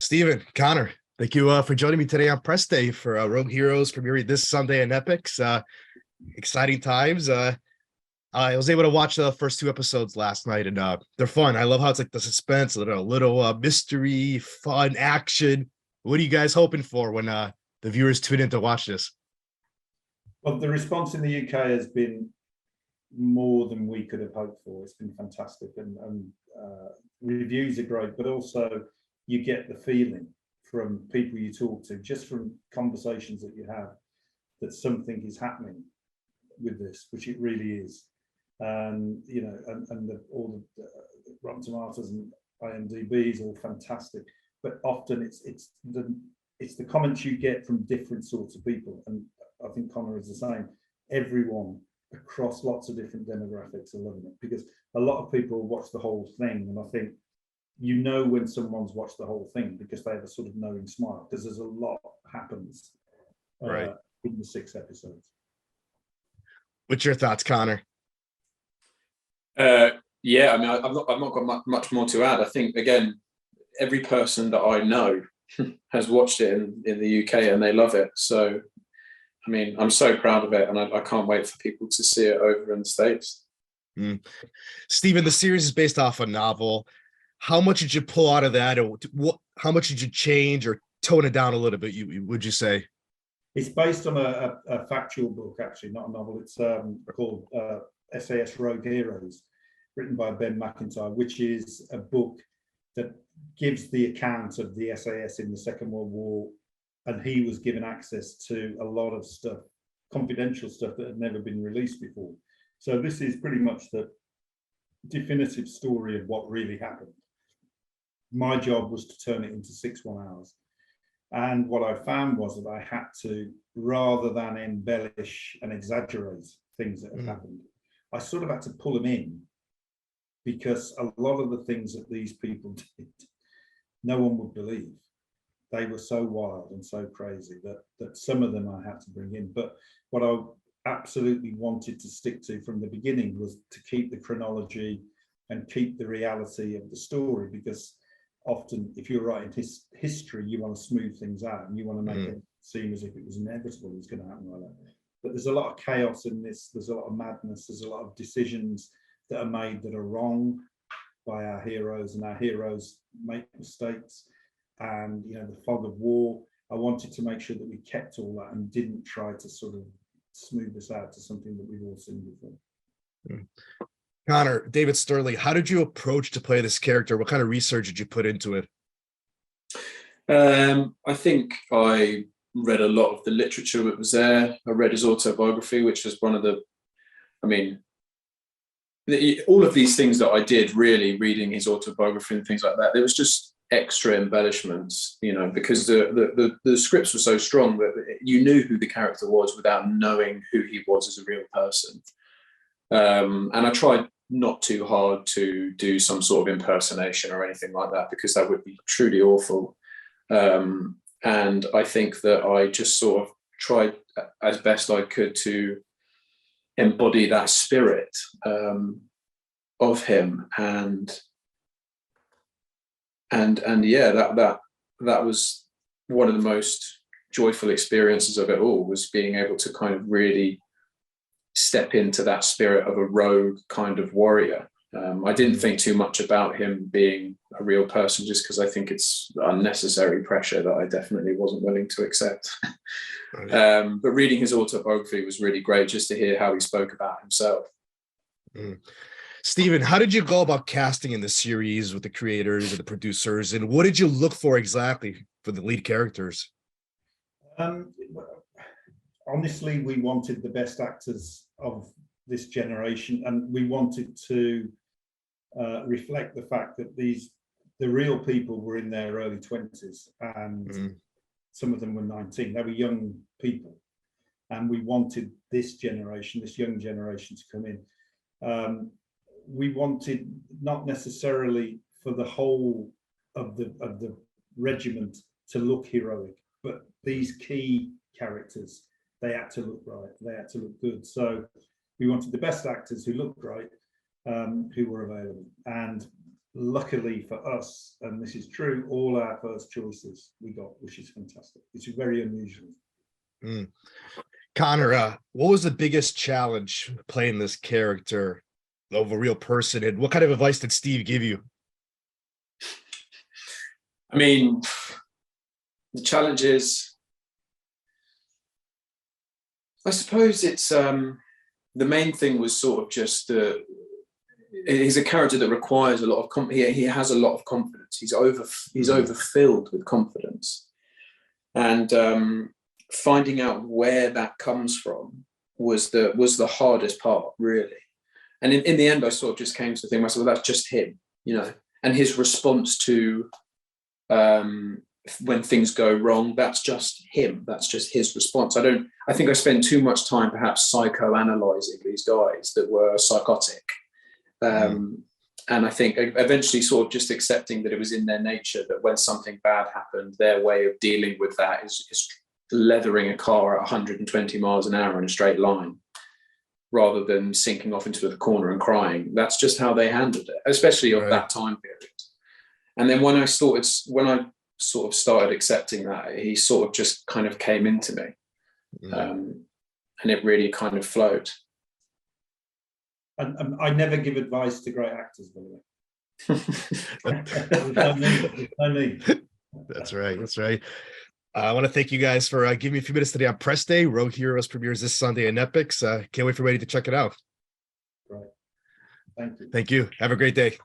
Stephen, Connor, thank you for joining me today on Press Day for Rogue Heroes premiering this Sunday in EPIX. Exciting times. I was able to watch the first two episodes last night, and they're fun. I love how it's like the suspense, a little mystery, fun, action. What are you guys hoping for when the viewers tune in to watch this? Well, the response in the UK has been more than we could have hoped for. It's been fantastic, and reviews are great, but also you get the feeling from people you talk to, just from conversations that you have, that something is happening with this, which it really is. And you know, all the Rotten Tomatoes and IMDb is all fantastic, but often it's the comments you get from different sorts of people, and I think Connor is the same. Everyone across lots of different demographics are loving it, because a lot of people watch the whole thing, and I think you know when someone's watched the whole thing because they have a sort of knowing smile, because there's a lot happens Right in the 6 episodes. What's your thoughts, Connor? Yeah, I mean, I've not got much more to add. I think, again, every person that I know has watched it in the UK and they love it. So, I mean, I'm so proud of it, and I can't wait for people to see it over in the States. Stephen, the series is based off a novel. How much did you pull out of that, or how much did you change or tone it down a little bit? Would you say? It's based on a factual book, actually, not a novel. It's called SAS Rogue Heroes, written by Ben Macintyre, which is a book that gives the account of the SAS in the Second World War, and he was given access to a lot of stuff, confidential stuff that had never been released before. So this is pretty much the definitive story of what really happened. My job was to turn it into 6 1-hours. And what I found was that I had to, rather than embellish and exaggerate things that had happened, I sort of had to pull them in, because a lot of the things that these people did, no one would believe. They were so wild and so crazy that some of them I had to bring in. But what I absolutely wanted to stick to from the beginning was to keep the chronology and keep the reality of the story, because often if you're writing history, you want to smooth things out and you want to make it seem as if it was inevitable, it was going to happen like that. But there's a lot of chaos in this, there's a lot of madness, there's a lot of decisions that are made that are wrong by our heroes, and our heroes make mistakes, and you know, the fog of war. I wanted to make sure that we kept all that and didn't try to sort of smooth this out to something that we've all seen before. Connor, David Stirling, how did you approach to play this character? What kind of research did you put into it? I think I read a lot of the literature that was there. I read his autobiography, which was one of the, I mean, all of these things that I did, really reading his autobiography and things like that, there was just extra embellishments, you know, because the scripts were so strong that you knew who the character was without knowing who he was as a real person. And I tried not too hard to do some sort of impersonation or anything like that, because that would be truly awful. And I think that I just sort of tried as best I could to embody that spirit of him, and yeah, that was one of the most joyful experiences of it all, was being able to kind of really step into that spirit of a rogue kind of warrior. I didn't think too much about him being a real person, just because I think it's unnecessary pressure that I definitely wasn't willing to accept. But reading his autobiography was really great, just to hear how he spoke about himself. Stephen, how did you go about casting in the series with the creators and the producers, and what did you look for exactly for the lead characters? Honestly, we wanted the best actors of this generation, and we wanted to reflect the fact that the real people were in their early 20s, and some of them were 19. They were young people, and we wanted this generation, this young generation, to come in. We wanted not necessarily for the whole of the regiment to look heroic, but these key characters, they had to look right, they had to look good. So we wanted the best actors who looked great, who were available. And luckily for us, and this is true, all our first choices we got, which is fantastic. It's very unusual. Connor, what was the biggest challenge playing this character of a real person, and what kind of advice did Steve give you? I mean, the challenge is, I suppose it's the main thing was sort of just he's a character that requires a lot of he has a lot of confidence. He's overfilled with confidence, and finding out where that comes from was the hardest part, really. And in the end, I sort of just came to think myself, well, that's just him, you know, and his response to when things go wrong, that's just him. That's just his response. I think I spent too much time perhaps psychoanalyzing these guys that were psychotic. And I think eventually sort of just accepting that it was in their nature that when something bad happened, their way of dealing with that is leathering a car at 120 miles an hour in a straight line, rather than sinking off into the corner and crying. That's just how they handled it, especially of that time period. And then when I sort of started accepting that, he sort of just kind of came into me, and it really kind of flowed. And I never give advice to great actors, by the way. That's right. I want to thank you guys for giving me a few minutes today on Press Day. Rogue Heroes premieres this Sunday in EPIX. Can't wait for everybody to check it out. Right. Thank you. Thank you. Have a great day.